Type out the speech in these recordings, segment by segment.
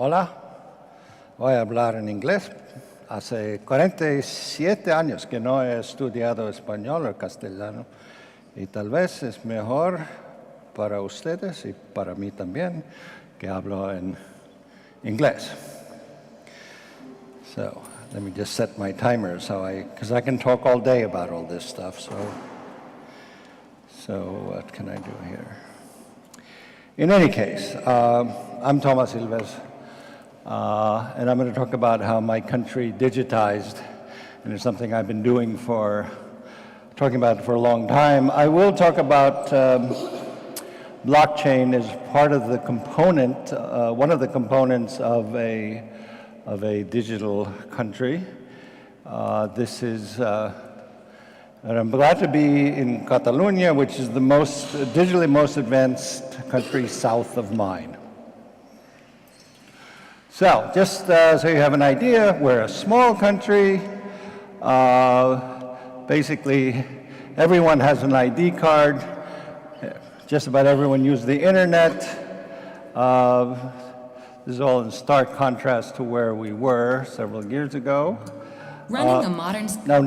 Hola, voy a hablar en inglés. Hace 47 años que no he estudiado español o castellano y tal vez es mejor para ustedes y para mí también que hablo en inglés. So let me just set my timer because I can talk all day about all this stuff. So what can I do here? In any case, I'm Toomas, and I'm going to talk about how my country digitized, and it's something I've been talking about for a long time. I will talk about blockchain as part of the component, one of the components of a digital country. And I'm glad to be in Catalonia, which is the digitally most advanced country south of mine. So, just so you have an idea, we're a small country. Basically, everyone has an ID card. Just about everyone uses the internet. This is all in stark contrast to where we were several years ago. Running a modern... No.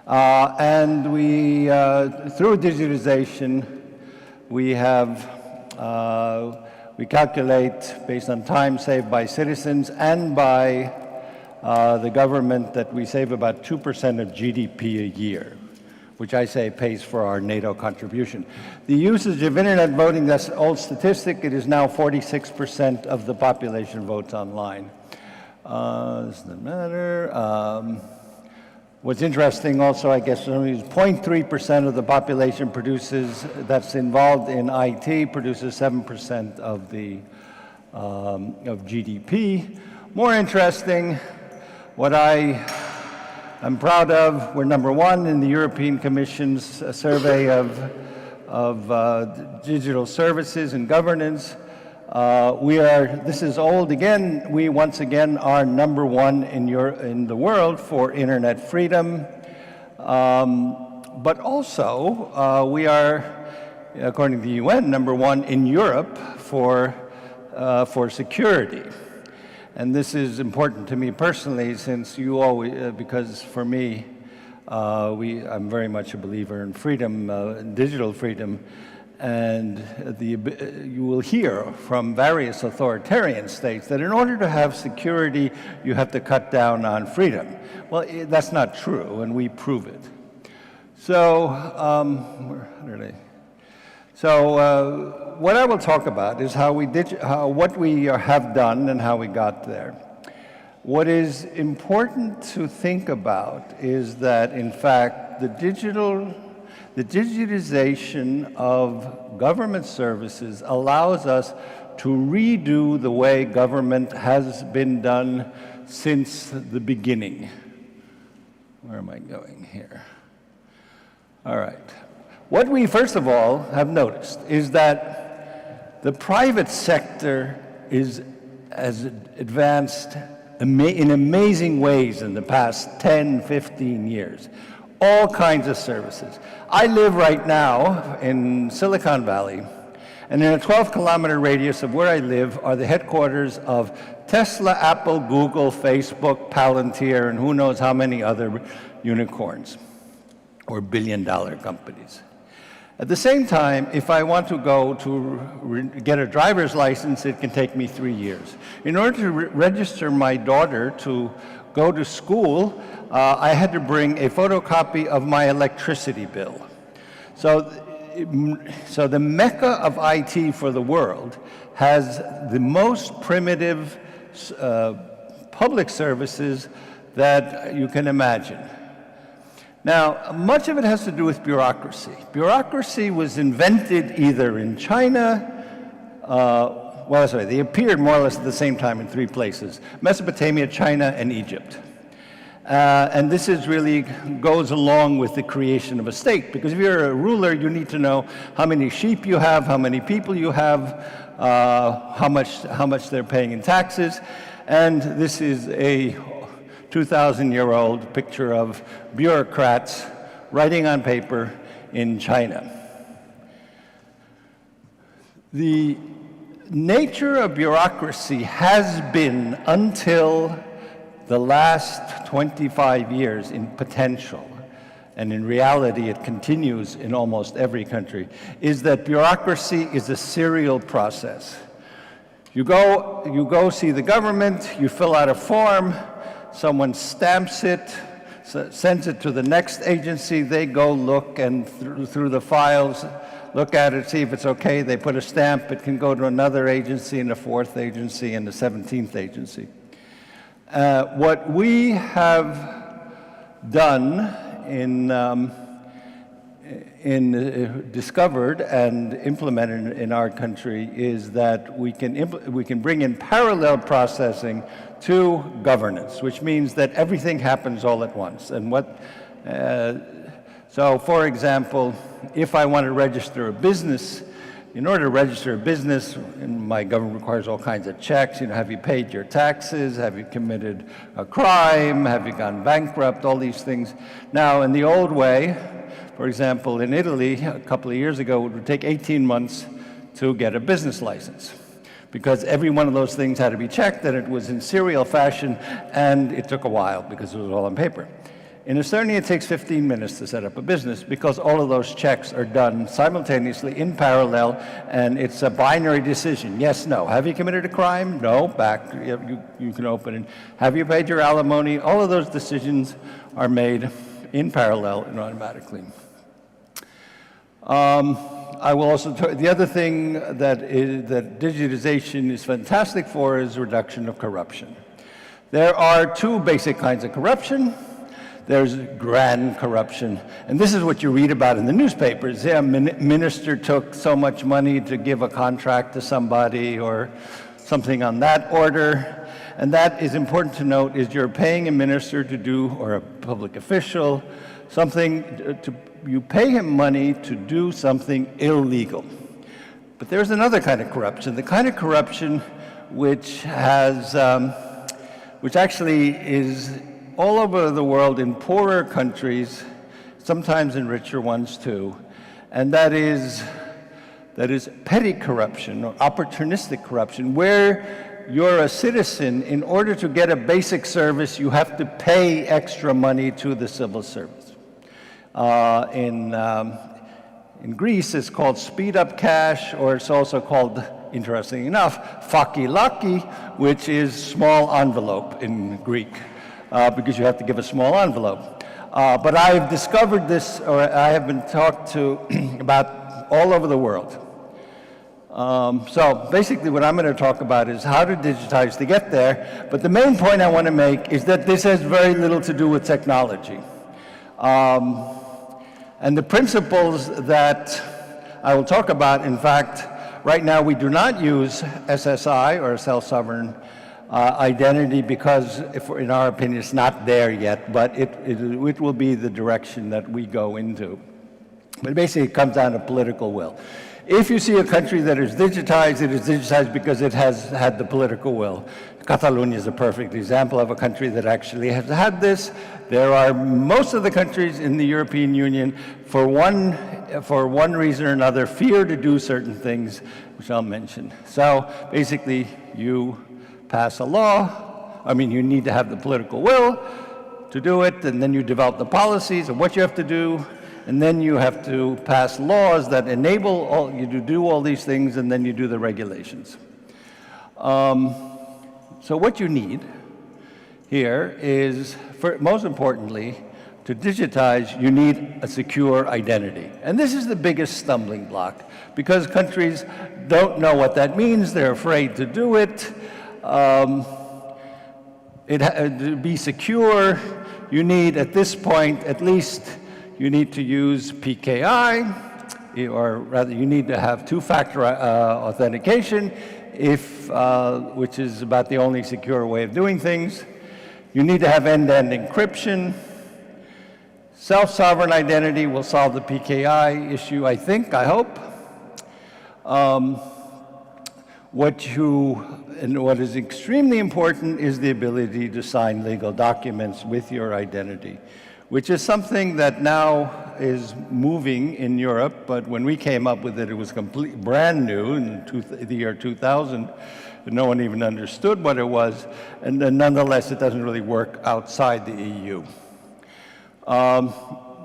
And we, through digitization, we calculate based on time saved by citizens and by the government that we save about 2% of GDP a year, which I say pays for our NATO contribution. The usage of internet voting, that's an old statistic, it is now 46% of the population votes online. Doesn't matter. What's interesting also, I guess, is 0.3% of the population that's involved in IT produces 7% of GDP. More interesting, what I am proud of, we're number one in the European Commission's survey of digital services and governance. This is old again, we once again are number one in the world for internet freedom. But also, we are, according to the UN, number one in Europe for security. And this is important to me personally, since because for me, I'm very much a believer in freedom, digital freedom. And you will hear from various authoritarian states that in order to have security, you have to cut down on freedom. Well, that's not true, and we prove it. So, what I will talk about is what we have done and how we got there. What is important to think about is that, in fact, the digitization of government services allows us to redo the way government has been done since the beginning. Where am I going here? All right. What we first of all have noticed is that the private sector has advanced in amazing ways in the past 10, 15 years. All kinds of services. I live right now in Silicon Valley, and in a 12-kilometer radius of where I live are the headquarters of Tesla, Apple, Google, Facebook, Palantir, and who knows how many other unicorns or billion-dollar companies. At the same time, if I want to go to get a driver's license, it can take me 3 years. In order to register my daughter to go to school, I had to bring a photocopy of my electricity bill. So the mecca of IT for the world has the most primitive public services that you can imagine. Now, much of it has to do with bureaucracy. Bureaucracy was invented either in China, they appeared more or less at the same time in three places: Mesopotamia, China, and Egypt. And this really goes along with the creation of a state, because if you're a ruler, you need to know how many sheep you have, how many people you have, how much they're paying in taxes. And this is a 2,000-year-old picture of bureaucrats writing on paper in China. nature of bureaucracy has been, until the last 25 years in potential, and in reality it continues in almost every country, is that bureaucracy is a serial process. You go see the government, you fill out a form, someone stamps it, sends it to the next agency, they go look and through the files, look at it, see if it's okay, they put a stamp, it can go to another agency and a fourth agency and a 17th agency. What we have done discovered and implemented in our country is that we can bring in parallel processing to governance, which means that everything happens all at once. And so, for example, if I want to register a business, in order to register a business, and my government requires all kinds of checks. Have you paid your taxes? Have you committed a crime? Have you gone bankrupt? All these things. Now, in the old way, for example, in Italy, a couple of years ago, it would take 18 months to get a business license, because every one of those things had to be checked, and it was in serial fashion, and it took a while because it was all on paper. In Estonia, it takes 15 minutes to set up a business because all of those checks are done simultaneously in parallel, and it's a binary decision. Yes, no. Have you committed a crime? No. Back. You can open it. Have you paid your alimony? All of those decisions are made in parallel and automatically. I will also the other thing that digitization is fantastic for is reduction of corruption. There are two basic kinds of corruption. There's grand corruption, and this is what you read about in the newspapers. Yeah, minister took so much money to give a contract to somebody or something on that order. And that is important to note, is you're paying a minister to do, or a public official, something, you pay him money to do something illegal. But there's another kind of corruption, the kind of corruption which actually is all over the world in poorer countries, sometimes in richer ones too, and that is petty corruption or opportunistic corruption, where you're a citizen. In order to get a basic service, you have to pay extra money to the civil service. In Greece, it's called speed-up cash, or it's also called, interestingly enough, fakilaki, which is small envelope in Greek. Because you have to give a small envelope. But I've discovered this, or I have been talked to about all over the world. So basically what I'm going to talk about is how to digitize to get there. But the main point I want to make is that this has very little to do with technology. And the principles that I will talk about, in fact, right now we do not use SSI, or self-sovereign identity, because in our opinion it's not there yet, but it will be the direction that we go into. But basically it comes down to political will. If you see a country that is digitized, it is digitized because it has had the political will. Catalonia is a perfect example of a country that actually has had this. There are most of the countries in the European Union, for one reason or another, fear to do certain things, which I'll mention. So basically you pass a law, you need to have the political will to do it, and then you develop the policies of what you have to do, and then you have to pass laws that enable you to do all these things, and then you do the regulations. So what you need here is, most importantly, to digitize, you need a secure identity. And this is the biggest stumbling block, because countries don't know what that means, they're afraid to do it. To be secure, you need, at this point, at least, you need to use PKI, or rather, you need to have two-factor authentication, which is about the only secure way of doing things. You need to have end-to-end encryption. Self-sovereign identity will solve the PKI issue, I think, I hope. What is extremely important is the ability to sign legal documents with your identity, which is something that now is moving in Europe, but when we came up with it, it was brand new in the year 2000. No one even understood what it was, and then nonetheless, it doesn't really work outside the EU.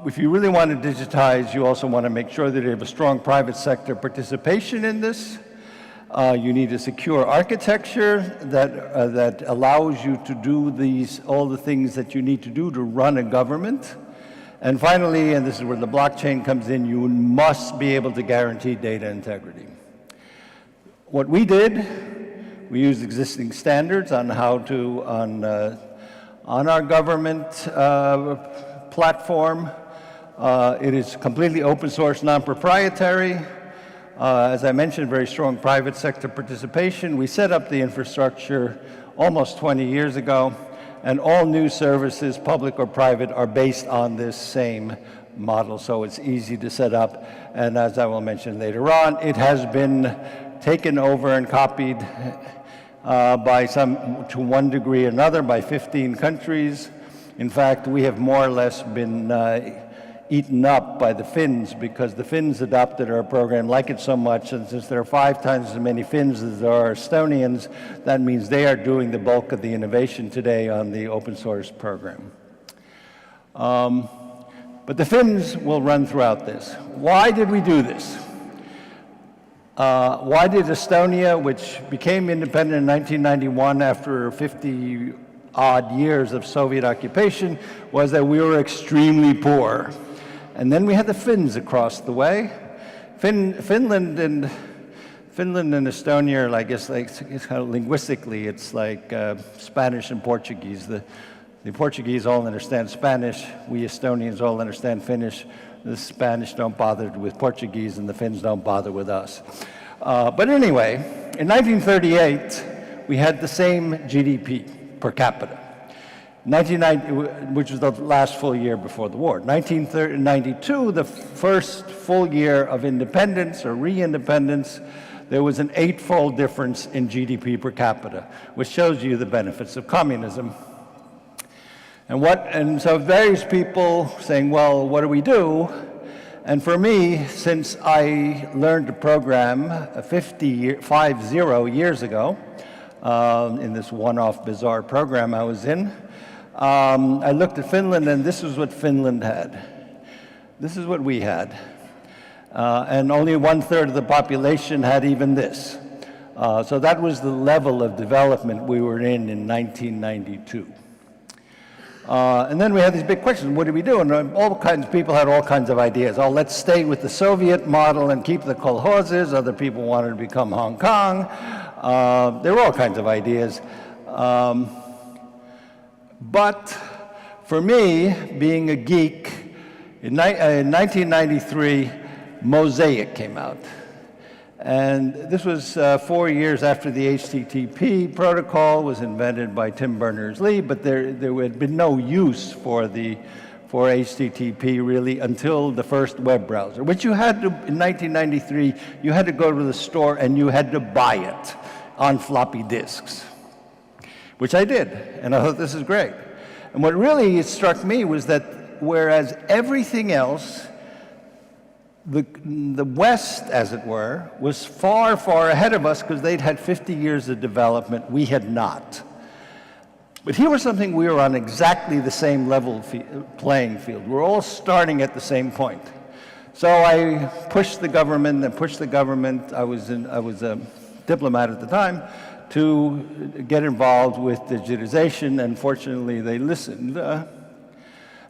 If you really want to digitize, you also want to make sure that you have a strong private sector participation in this. You need a secure architecture that allows you to do all the things that you need to do to run a government. And finally, and this is where the blockchain comes in, you must be able to guarantee data integrity. What we did, we used existing standards on how to, on our government platform. It is completely open source, non-proprietary. As I mentioned, very strong private sector participation. We set up the infrastructure almost 20 years ago, and all new services, public or private, are based on this same model, so it's easy to set up. And as I will mention later on, it has been taken over and copied to one degree or another, by 15 countries. In fact, we have more or less been eaten up by the Finns, because the Finns adopted our program, like it so much, and since there are 5 times as many Finns as there are Estonians, that means they are doing the bulk of the innovation today on the open source program. But the Finns will run throughout this. Why did we do this? Why did Estonia, which became independent in 1991 after 50-odd years of Soviet occupation, was that we were extremely poor. And then we had the Finns across the way. Finland and Estonia are, I guess, it's kind of linguistically, it's like Spanish and Portuguese. The Portuguese all understand Spanish. We Estonians all understand Finnish. The Spanish don't bother with Portuguese, and the Finns don't bother with us. But anyway, in 1938, we had the same GDP per capita. 1990, which was the last full year before the war. 1992, the first full year of independence or re-independence, there was an 8-fold difference in GDP per capita, which shows you the benefits of communism. And so various people saying, well, what do we do? And for me, since I learned to program 50 years ago, in this one-off bizarre program I was in, I looked at Finland, and this is what Finland had. This is what we had. And only 1/3 of the population had even this. So that was the level of development we were in 1992. And then we had these big questions. What do we do? And all kinds of people had all kinds of ideas. Oh, let's stay with the Soviet model and keep the kolkhozes. Other people wanted to become Hong Kong. There were all kinds of ideas. But for me, being a geek, in 1993, Mosaic came out. And this was 4 years after the HTTP protocol was invented by Tim Berners-Lee, but there had been no use for HTTP really until the first web browser, which you had to, in 1993, you had to go to the store and you had to buy it on floppy disks, which I did, and I thought this is great. And what really struck me was that whereas everything else, the West, as it were, was far, far ahead of us because they'd had 50 years of development, we had not. But here was something we were on exactly the same level playing field. We're all starting at the same point. So I pushed the government and pushed the government. I was a diplomat at the time, to get involved with digitization, and fortunately they listened.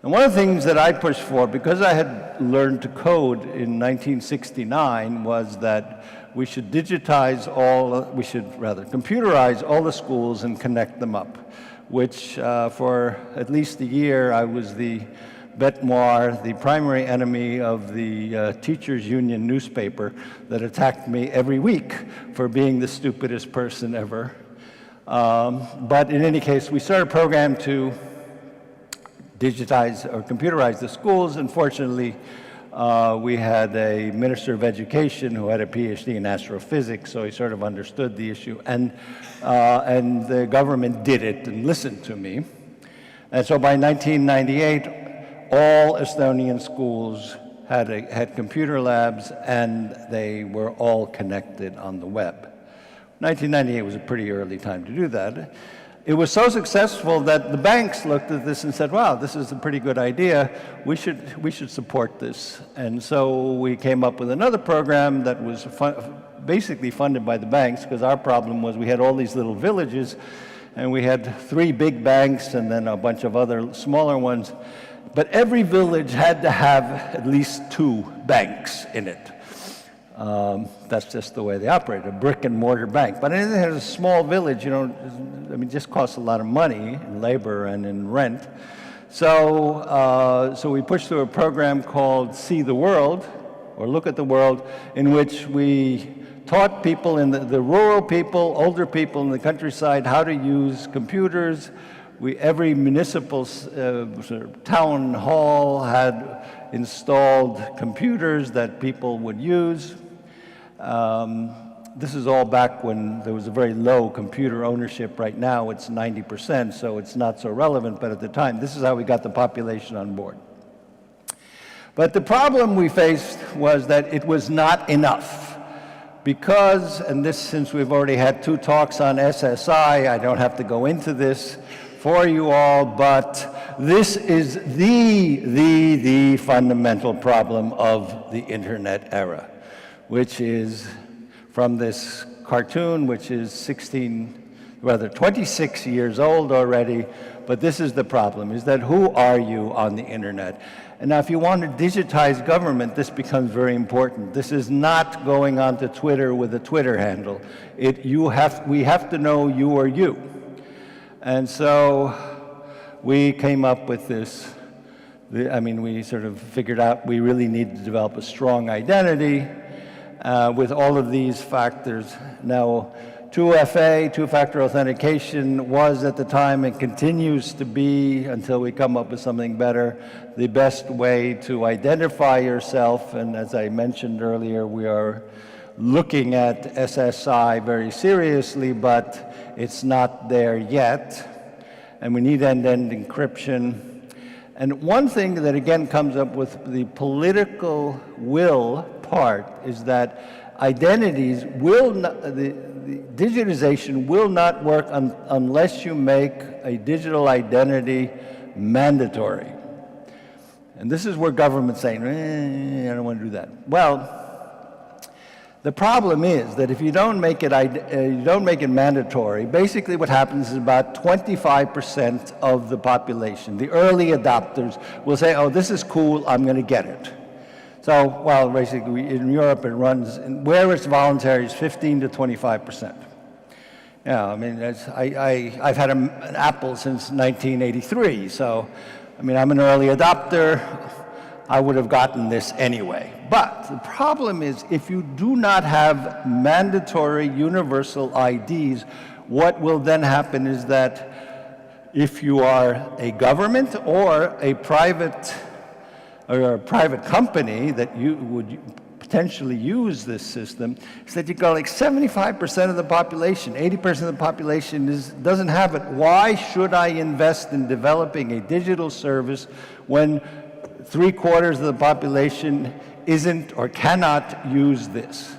And one of the things that I pushed for, because I had learned to code in 1969, was that we should computerize all the schools and connect them up, which for at least a year I was the bête noire, the primary enemy of the teachers union newspaper that attacked me every week for being the stupidest person ever. But in any case, we started a program to digitize or computerize the schools. Unfortunately, we had a minister of education who had a PhD in astrophysics, so he sort of understood the issue. And the government did it and listened to me. And so by 1998, all Estonian schools had computer labs, and they were all connected on the web. 1998 was a pretty early time to do that. It was so successful that the banks looked at this and said, wow, this is a pretty good idea. We should support this. And so we came up with another program that was basically funded by the banks, because our problem was we had all these little villages, and we had 3 big banks and then a bunch of other smaller ones. But every village had to have at least 2 banks in it. That's just the way they operate, a brick and mortar bank. But anything that has a small village, it just costs a lot of money in labor and in rent. So we pushed through a program called See the World, or Look at the World, in which we taught people, the rural people, older people in the countryside, how to use computers. Every municipal sort of town hall had installed computers that people would use. This is all back when there was a very low computer ownership. Right now it's 90%, so it's not so relevant, but at the time, this is how we got the population on board. But the problem we faced was that it was not enough. Because, and this, since we've already had 2 talks on SSI, I don't have to go into this for you all, but this is the fundamental problem of the internet era, which is from this cartoon, which is 26 years old already, but this is the problem, is that who are you on the internet? And now if you want to digitize government, this becomes very important. This is not going onto Twitter with a Twitter handle. We have to know you are you. And so we came up with this. We sort of figured out we really need to develop a strong identity with all of these factors. Now, 2FA, two-factor authentication, was at the time and continues to be, until we come up with something better, the best way to identify yourself. And as I mentioned earlier, we are looking at SSI very seriously, but it's not there yet. And we need end-to-end encryption. And one thing that again comes up with the political will part is that identities will not, the digitization will not work unless you make a digital identity mandatory. And this is where government's saying, I don't want to do that. Well, the problem is that if you don't make it mandatory, basically what happens is about 25% of the population, the early adopters, will say, oh, this is cool, I'm going to get it. So, well, basically in Europe it runs, where it's voluntary, is 15 to 25%. Yeah, I've had an Apple since 1983, so, I'm an early adopter. I would have gotten this anyway. But the problem is, if you do not have mandatory universal IDs, what will then happen is that if you are a government or a private company that you would potentially use this system, is that you go like 75% of the population, 80% of the population doesn't have it. Why should I invest in developing a digital service when 3/4 of the population isn't or cannot use this?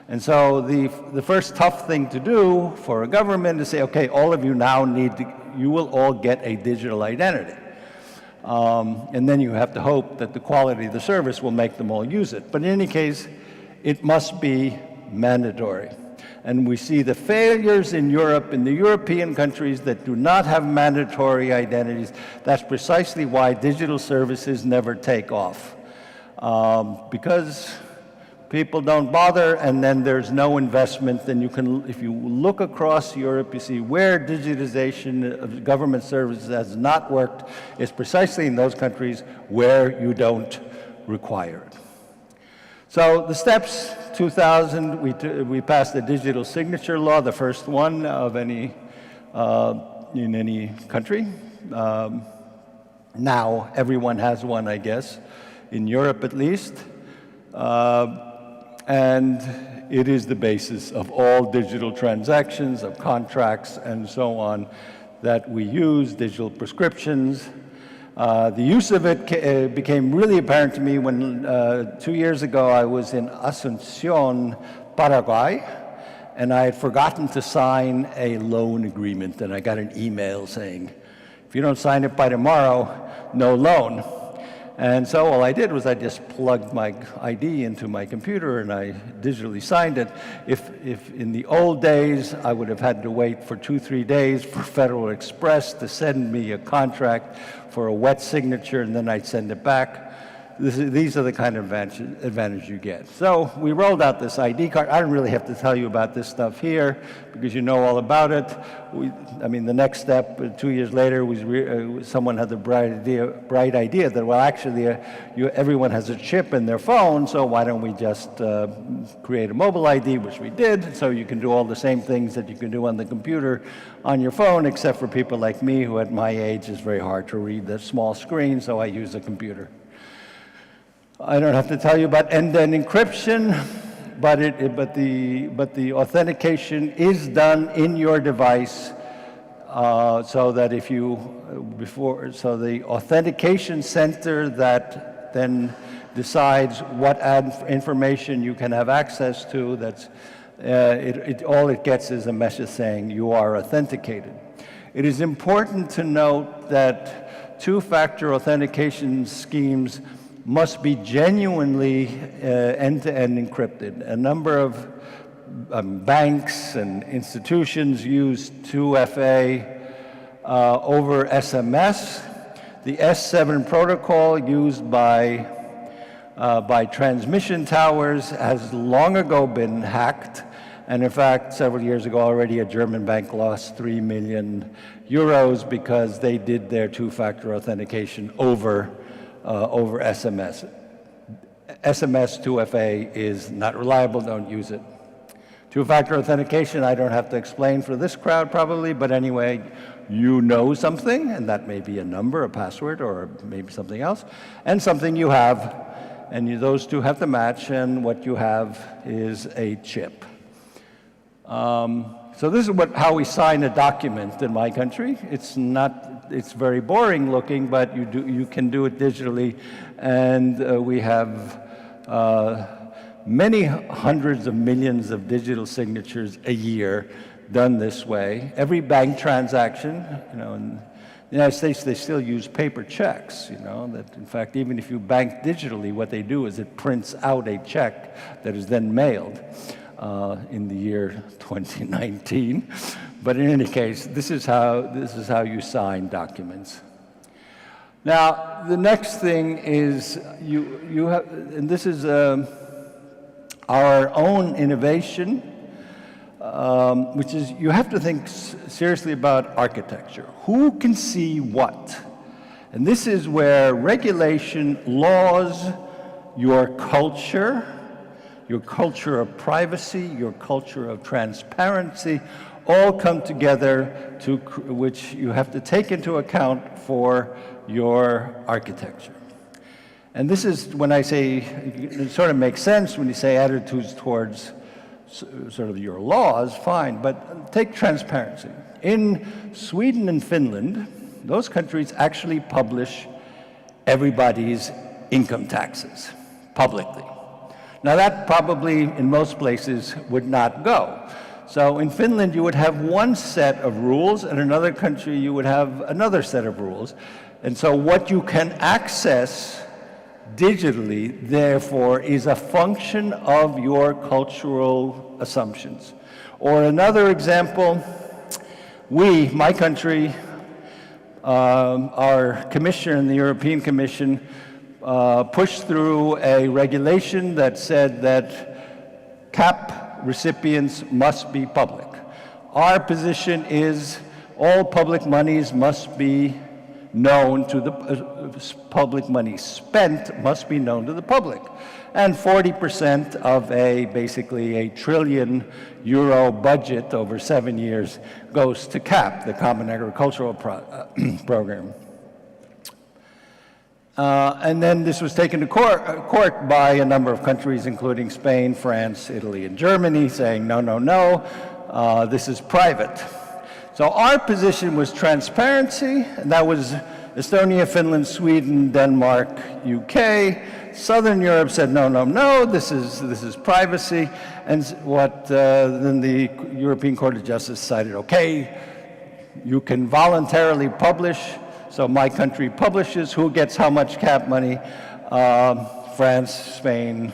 And so the first tough thing to do for a government is say, okay, all of you now you will all get a digital identity. And then you have to hope that the quality of the service will make them all use it. But in any case, it must be mandatory. And we see the failures in Europe, in the European countries that do not have mandatory identities. That's precisely why digital services never take off. Because people don't bother, and then there's no investment. And if you look across Europe, you see where digitization of government services has not worked. It's precisely in those countries where you don't require it. So the steps, 2000, we passed the digital signature law, the first one of any in any country. Now everyone has one, I guess, in Europe at least. And it is the basis of all digital transactions, of contracts, and so on that we use, digital prescriptions. The use of it became really apparent to me when 2 years ago I was in Asunción, Paraguay, and I had forgotten to sign a loan agreement, and I got an email saying, if you don't sign it by tomorrow, no loan. And so all I did was I just plugged my ID into my computer and I digitally signed it. If in the old days I would have had to wait for 2-3 days for Federal Express to send me a contract for a wet signature and then I'd send it back. These are the kind of advantage you get. So we rolled out this ID card. I don't really have to tell you about this stuff here because you know all about it. I mean, the next step, 2 years later, was someone had the bright idea that, well, actually, everyone has a chip in their phone, so why don't we just create a mobile ID, which we did, so you can do all the same things that you can do on the computer on your phone, except for people like me who at my age is very hard to read the small screen, so I use a computer. I don't have to tell you about end-to-end encryption, but the authentication is done in your device, so that so the authentication center that then decides what information you can have access to. All it gets is a message saying you are authenticated. It is important to note that two-factor authentication schemes must be genuinely end-to-end encrypted. A number of banks and institutions use 2FA over SMS. The S7 protocol used by transmission towers has long ago been hacked. And in fact, several years ago already, a German bank lost 3 million euros because they did their two-factor authentication over SMS. SMS 2FA is not reliable, don't use it. Two-factor authentication, I don't have to explain for this crowd probably, but anyway, you know something, and that may be a number, a password, or maybe something else, and something you have, and those two have to match, and what you have is a chip. So this is how we sign a document in my country. It's very boring looking, but you can do it digitally, and we have many hundreds of millions of digital signatures a year done this way. Every bank transaction, in the United States, they still use paper checks, that in fact, even if you bank digitally, what they do is it prints out a check that is then mailed. In the year 2019, but in any case, this is how you sign documents. Now, the next thing is you have, and this is our own innovation, which is you have to think seriously about architecture. Who can see what? And this is where regulation, laws, your culture of privacy, your culture of transparency, all come together which you have to take into account for your architecture. And this is when I say, it sort of makes sense when you say attitudes towards sort of your laws, fine, but take transparency. In Sweden and Finland, those countries actually publish everybody's income taxes publicly. Now that probably in most places would not go. So in Finland you would have one set of rules, and in another country you would have another set of rules. And so what you can access digitally, therefore, is a function of your cultural assumptions. Or another example, my country, our commissioner in the European Commission pushed through a regulation that said that CAP recipients must be public. Our position is all public monies must be known to the public money spent must be known to the public. And 40% of basically a €1 trillion budget over 7 years goes to CAP, the Common Agricultural Program. And then this was taken to court by a number of countries, including Spain, France, Italy, and Germany, saying, no, this is private. So our position was transparency, and that was Estonia, Finland, Sweden, Denmark, UK. Southern Europe said, no, no, no, this is privacy. And then the European Court of Justice decided, okay, you can voluntarily publish. So my country publishes who gets how much cap money. France, Spain,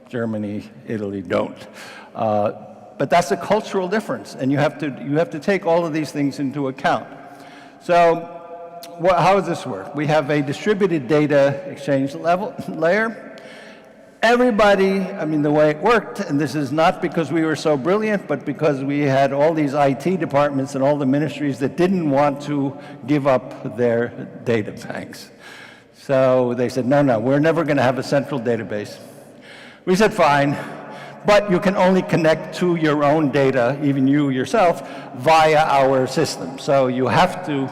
Germany, Italy don't. But that's a cultural difference, and you have to take all of these things into account. So how does this work? We have a distributed data exchange layer. Everybody, I mean, the way it worked, and this is not because we were so brilliant, but because we had all these IT departments and all the ministries that didn't want to give up their data banks. So they said, no, no, we're never going to have a central database. We said, fine, but you can only connect to your own data, even you yourself, via our system. So you have to,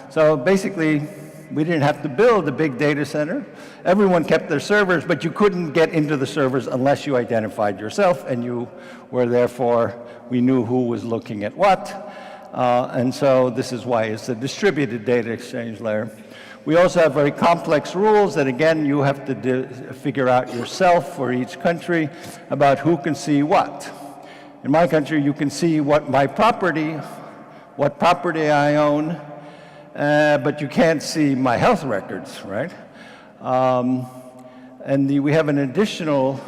so basically, we didn't have to build a big data center. Everyone kept their servers, but you couldn't get into the servers unless you identified yourself, and you were therefore, we knew who was looking at what. And so this is why it's a distributed data exchange layer. We also have very complex rules that, again, you have to figure out yourself for each country about who can see what. In my country, you can see what property I own, but you can't see my health records, right? We have an additional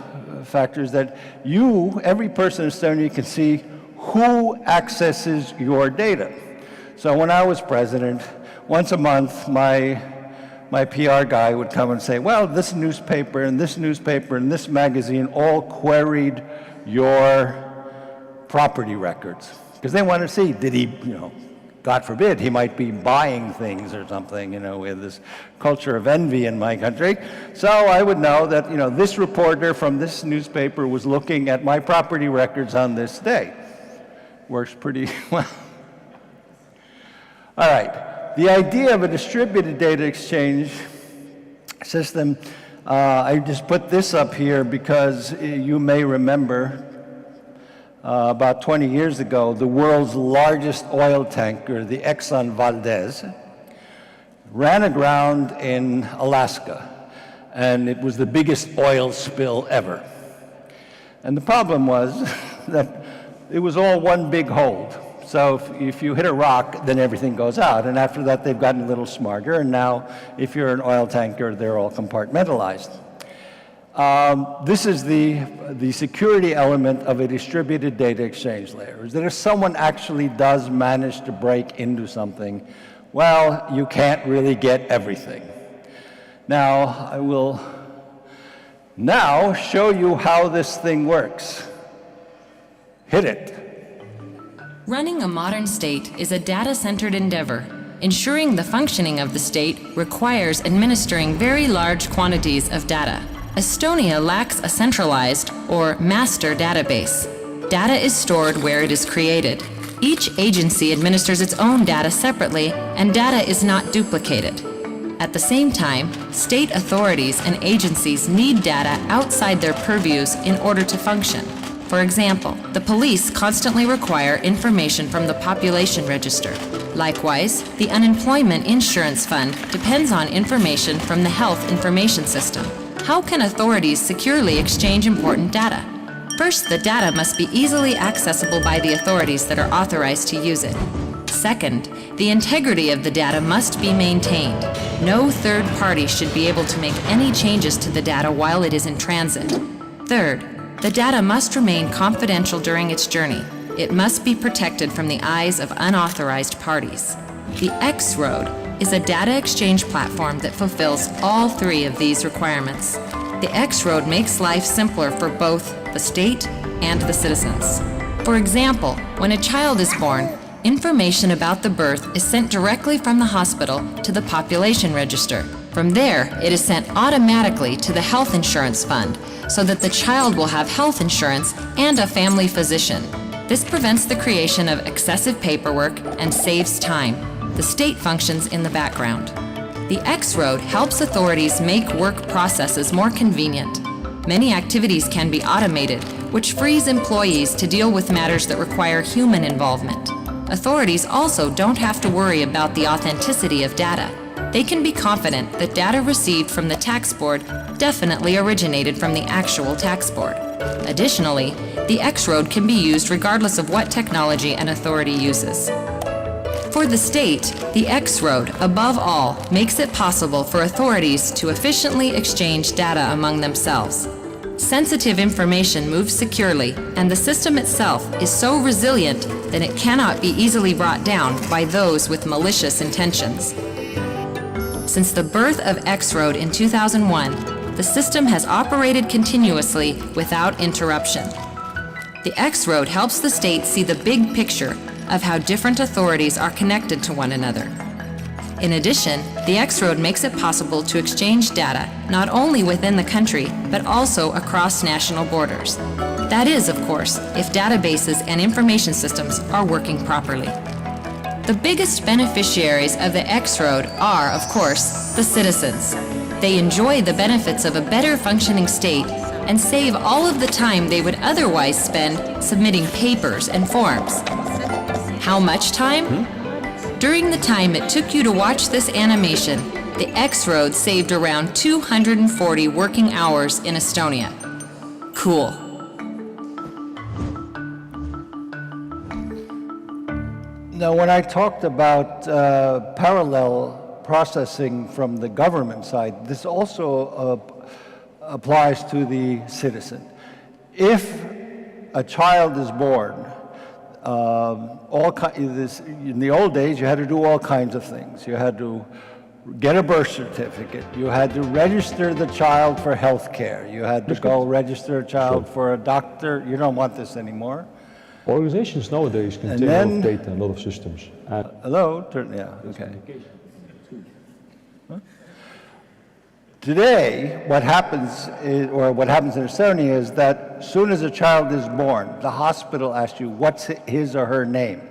factor is that every person in Estonia can see who accesses your data. So when I was president, once a month, my PR guy would come and say, well, this newspaper and this newspaper and this magazine all queried your property records. Because they want to see, did he, God forbid, he might be buying things or something, we have this culture of envy in my country. So I would know that, this reporter from this newspaper was looking at my property records on this day. Works pretty well. All right. The idea of a distributed data exchange system, I just put this up here because you may remember about 20 years ago, the world's largest oil tanker, the Exxon Valdez, ran aground in Alaska, and it was the biggest oil spill ever. And the problem was that it was all one big hold. So if you hit a rock, then everything goes out. And after that, they've gotten a little smarter. And now, if you're an oil tanker, they're all compartmentalized. This is the security element of a distributed data exchange layer, is that if someone actually does manage to break into something, well, you can't really get everything. Now, I will now show you how this thing works. Hit it. Running a modern state is a data-centered endeavor. Ensuring the functioning of the state requires administering very large quantities of data. Estonia lacks a centralized or master database. Data is stored where it is created. Each agency administers its own data separately, and data is not duplicated. At the same time, state authorities and agencies need data outside their purviews in order to function. For example, the police constantly require information from the population register. Likewise, the unemployment insurance fund depends on information from the health information system. How can authorities securely exchange important data? First, the data must be easily accessible by the authorities that are authorized to use it. Second, the integrity of the data must be maintained. No third party should be able to make any changes to the data while it is in transit. Third, the data must remain confidential during its journey. It must be protected from the eyes of unauthorized parties. The X-Road is a data exchange platform that fulfills all three of these requirements. The X-Road makes life simpler for both the state and the citizens. For example, when a child is born, information about the birth is sent directly from the hospital to the population register. From there, it is sent automatically to the health insurance fund so that the child will have health insurance and a family physician. This prevents the creation of excessive paperwork and saves time. The state functions in the background. The X-Road helps authorities make work processes more convenient. Many activities can be automated, which frees employees to deal with matters that require human involvement. Authorities also don't have to worry about the authenticity of data. they can be confident that data received from the tax board definitely originated from the actual tax board. Additionally, the X-Road can be used regardless of what technology an authority uses. For the state, the X-Road, above all, makes it possible for authorities to efficiently exchange data among themselves. Sensitive information moves securely, and the system itself is so resilient that it cannot be easily brought down by those with malicious intentions. Since the birth of X-Road in 2001, the system has operated continuously without interruption. The X-Road helps the state see the big picture of how different authorities are connected to one another. In addition, the X-Road makes it possible to exchange data not only within the country, but also across national borders. That is, of course, if databases and information systems are working properly. The biggest beneficiaries of the X-Road are, of course, the citizens. They enjoy the benefits of a better functioning state and save all of the time they would otherwise spend submitting papers and forms. How much time? During the time it took you to watch this animation, the X-Road saved around 240 working hours in Estonia. Cool. Now, when I talked about parallel processing from the government side, this also applies to the citizen. If a child is born, in the old days, you had to do all kinds of things. You had to get a birth certificate. You had to register the child for health care. You had to go register a child for a doctor. You don't want this anymore. Organizations nowadays contain a lot of data, a lot of systems. Hello? Yeah, okay. Huh? Today, what happens in Estonia is that as soon as a child is born, the hospital asks you what's his or her name.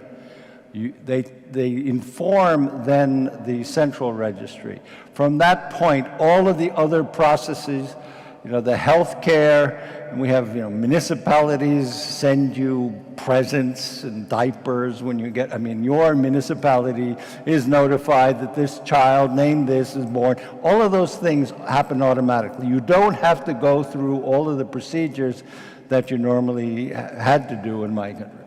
They inform then the central registry. From that point, all of the other processes, the health care, and we have, municipalities send you presents and diapers when you get, your municipality is notified that this child named this is born. All of those things happen automatically. You don't have to go through all of the procedures that you normally had to do in my country.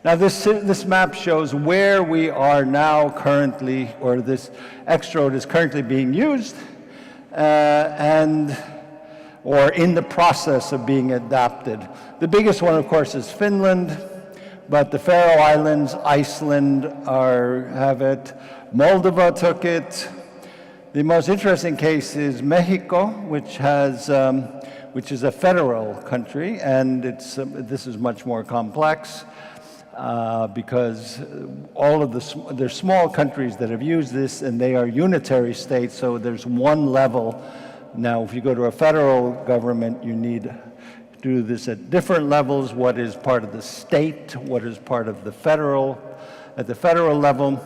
Now this map shows where we are now currently, or this X-Road is currently being used, or in the process of being adapted. The biggest one, of course, is Finland, but the Faroe Islands, Iceland have it. Moldova took it. The most interesting case is Mexico, which is a federal country, and this is much more complex because there's small countries that have used this, and they are unitary states, so there's one level. Now, if you go to a federal government, you need to do this at different levels, what is part of the state, what is part of the federal, at the federal level.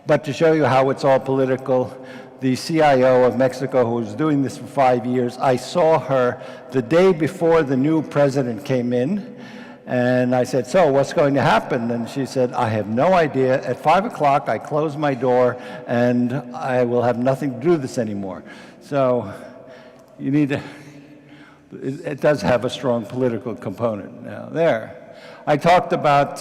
But to show you how it's all political, the CIO of Mexico, who was doing this for 5 years, I saw her the day before the new president came in, and I said, so what's going to happen? And she said, I have no idea. At 5 o'clock, I close my door, and I will have nothing to do with this anymore. So you need to, it does have a strong political component now. There. I talked about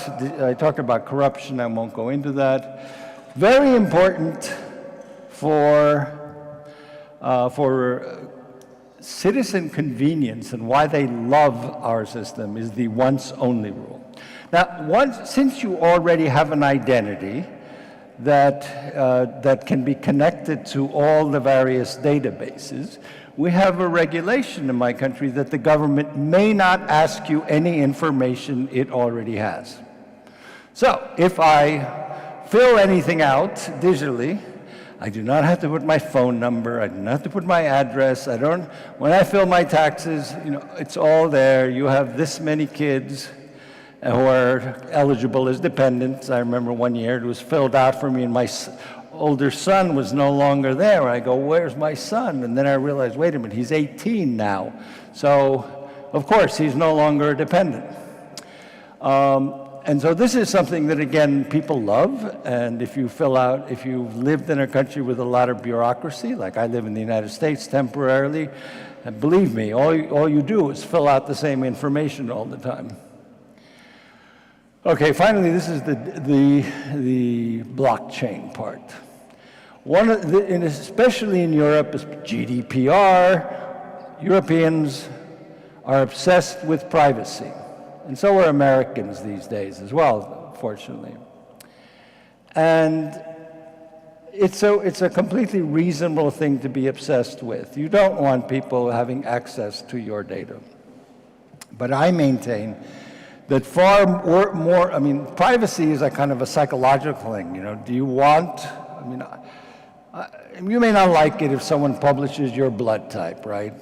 corruption. I won't go into that. Very important for citizen convenience and why they love our system is the once-only rule. Now, since you already have an identity that can be connected to all the various databases, we have a regulation in my country that the government may not ask you any information it already has. So, if I fill anything out digitally, I do not have to put my phone number, I do not have to put my address, when I fill my taxes, it's all there. You have this many kids who are eligible as dependents. I remember one year it was filled out for me and my older son was no longer there. I go, where's my son? And then I realized, wait a minute, he's 18 now. So, of course, he's no longer a dependent. And so this is something that, again, people love, and if you've lived in a country with a lot of bureaucracy, like I live in the United States temporarily, and believe me, all you do is fill out the same information all the time. Okay, finally, this is the blockchain part. And especially in Europe, is GDPR. Europeans are obsessed with privacy. And so are Americans these days as well, fortunately. And it's a completely reasonable thing to be obsessed with. You don't want people having access to your data. But I maintain that far more, I mean, privacy is a kind of a psychological thing, you know. Do you want, you may not like it if someone publishes your blood type, right?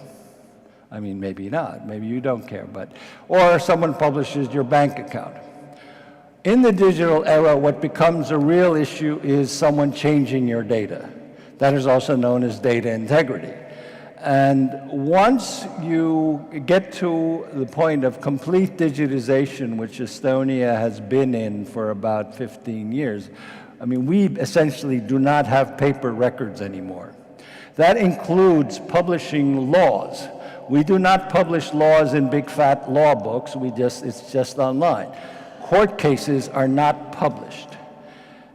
I mean, maybe not, maybe you don't care, or someone publishes your bank account. In the digital era, what becomes a real issue is someone changing your data. That is also known as data integrity. And once you get to the point of complete digitization, which Estonia has been in for about 15 years, I mean, we essentially do not have paper records anymore. That includes publishing laws. We do not publish laws in big fat law books, it's just online. Court cases are not published.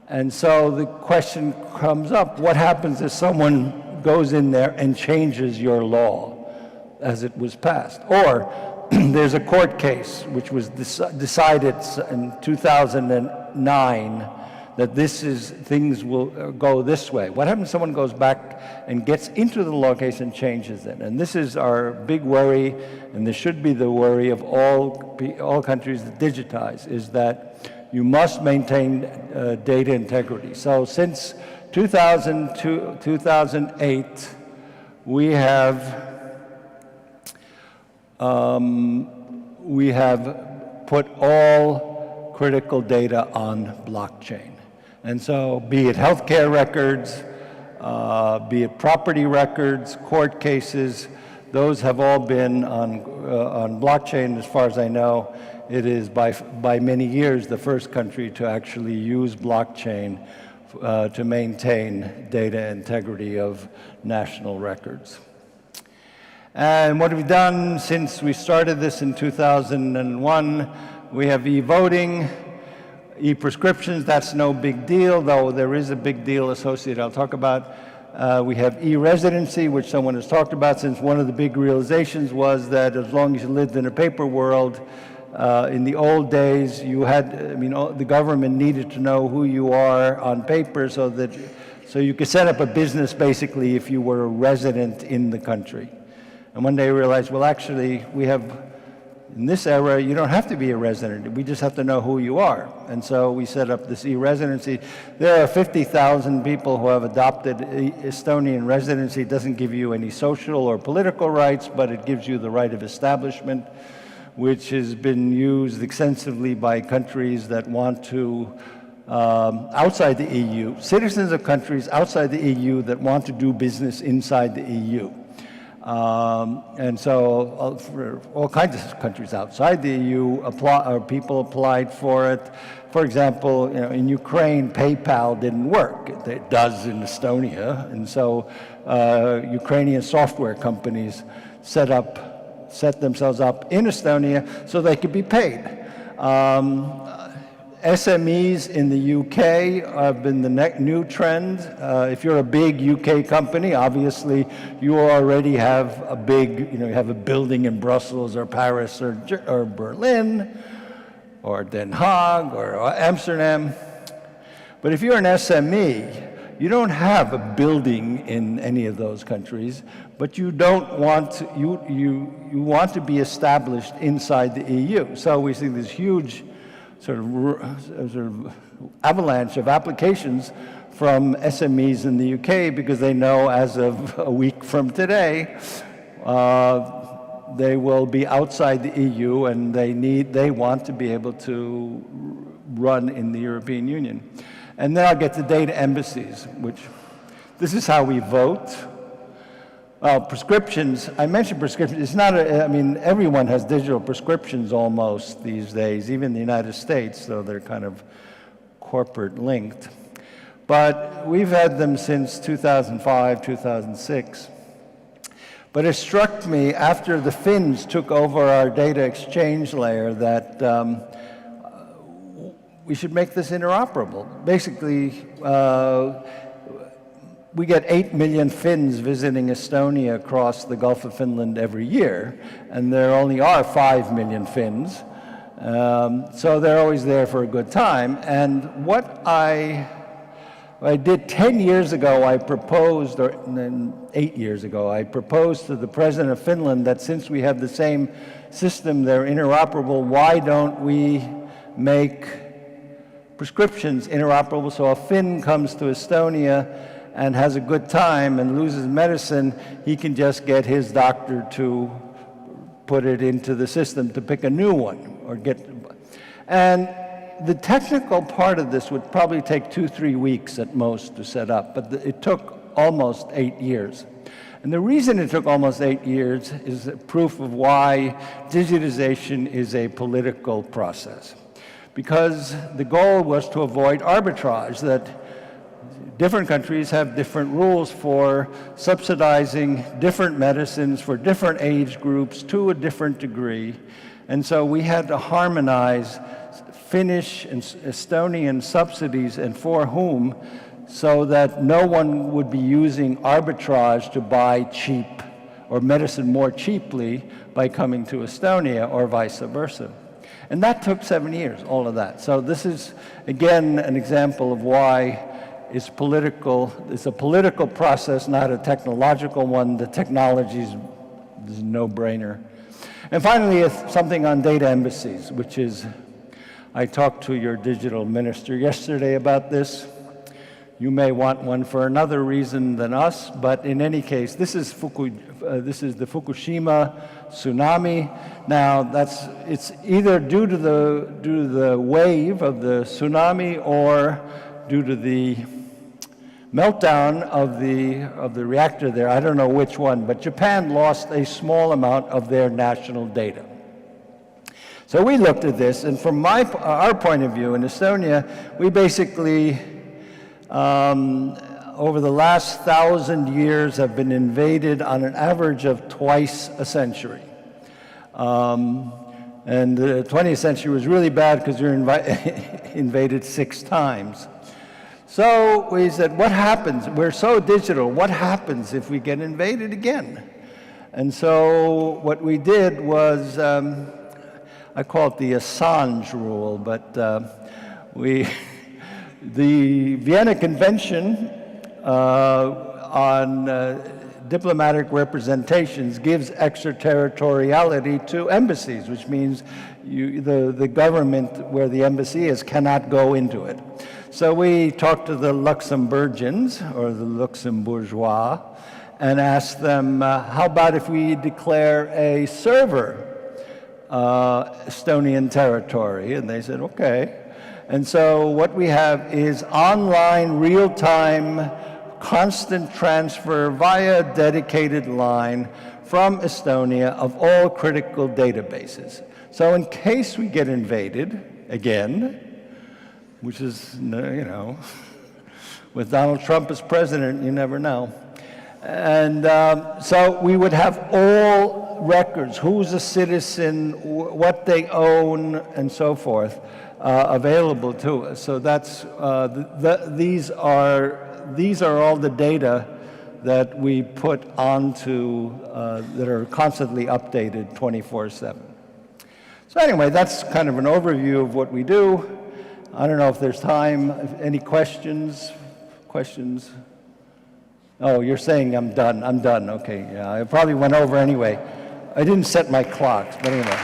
And so the question comes up, what happens if someone goes in there and changes your law as it was passed? Or there's a court case which was decided in 2009 that things will go this way. What happens if someone goes back and gets into the law case and changes it? And this is our big worry, and this should be the worry of all countries that digitize, is that you must maintain data integrity. So since 2008, we have put all critical data on blockchain. And so, be it healthcare records, be it property records, court cases, those have all been on blockchain. As far as I know, it is by many years the first country to actually use blockchain to maintain data integrity of national records. And what have we done since we started this in 2001? We have e-voting, e-prescriptions. That's no big deal, though there is a big deal associated I'll talk about. We have e-residency, which someone has talked about, since one of the big realizations was that as long as you lived in a paper world, in the old days, the government needed to know who you are on paper so you could set up a business basically if you were a resident in the country. And one day we realized, well, actually, in this era, you don't have to be a resident. We just have to know who you are. And so we set up this e-residency. There are 50,000 people who have adopted Estonian residency. It doesn't give you any social or political rights, but it gives you the right of establishment, which has been used extensively by countries that want to, outside the EU, citizens of countries outside the EU that want to do business inside the EU. And so for all kinds of countries outside the EU, people applied for it. For example, in Ukraine, PayPal didn't work. It does in Estonia. And so Ukrainian software companies set themselves up in Estonia so they could be paid. SMEs in the UK have been the new trend. If you're a big UK company, obviously you already have you have a building in Brussels or Paris or Berlin or Den Haag or Amsterdam. But if you're an SME, you don't have a building in any of those countries, but you don't want to, you want to be established inside the EU. So we see this huge sort of avalanche of applications from SMEs in the UK because they know as of a week from today they will be outside the EU and they want to be able to run in the European Union. And then I'll get to data embassies, which this is how we vote. Well, prescriptions, I mentioned prescriptions. It's not, I mean, everyone has digital prescriptions almost these days, even in the United States, though they're kind of corporate linked. But we've had them since 2005, 2006. But it struck me after the Finns took over our data exchange layer that we should make this interoperable. Basically, we get 8 million Finns visiting Estonia across the Gulf of Finland every year, and there only are 5 million Finns. So they're always there for a good time. And what I did 10 years ago, I proposed, or 8 years ago, I proposed to the President of Finland that since we have the same system, they're interoperable, why don't we make prescriptions interoperable so a Finn comes to Estonia and has a good time and loses medicine, he can just get his doctor to put it into the system to pick a new one or get. And the technical part of this would probably take 2-3 weeks at most to set up, but it took almost 8 years. And the reason it took almost 8 years is proof of why digitization is a political process. Because the goal was to avoid arbitrage, that different countries have different rules for subsidizing different medicines for different age groups to a different degree. And so we had to harmonize Finnish and Estonian subsidies and for whom, so that no one would be using arbitrage to buy cheap or medicine more cheaply by coming to Estonia or vice versa. And that took 7 years, all of that. So this is, again, an example of why it's political. It's a political process, not a technological one. The technology is a no-brainer. And finally, something on data embassies, which is, I talked to your digital minister yesterday about this. You may want one for another reason than us, but in any case, this is the Fukushima tsunami. Now, it's either due to the wave of the tsunami or due to the meltdown of the reactor there. I don't know which one, but Japan lost a small amount of their national data. So we looked at this, and from our point of view in Estonia, we basically, over the last 1,000 years, have been invaded on an average of twice a century. And the 20th century was really bad because we were invaded 6 times. So we said, what happens? We're so digital. What happens if we get invaded again? And so what we did was, I call it the Assange rule, but the Vienna Convention on diplomatic representations gives extraterritoriality to embassies, which means the government where the embassy is cannot go into it. So we talked to the Luxembourgians, or the Luxembourgeois, and asked them, how about if we declare a server Estonian territory? And they said, okay. And so what we have is online, real-time, constant transfer via dedicated line from Estonia of all critical databases. So in case we get invaded again, which is, you know, with Donald Trump as president, you never know. And so we would have all records, who's a citizen, what they own, and so forth, available to us. So that's, these are all the data that we put onto, that are constantly updated 24/7. So anyway, that's kind of an overview of what we do. I don't know if there's time. Any questions? Questions? Oh, you're saying I'm done. I'm done. Okay, yeah, I probably went over anyway. I didn't set my clocks, but anyway.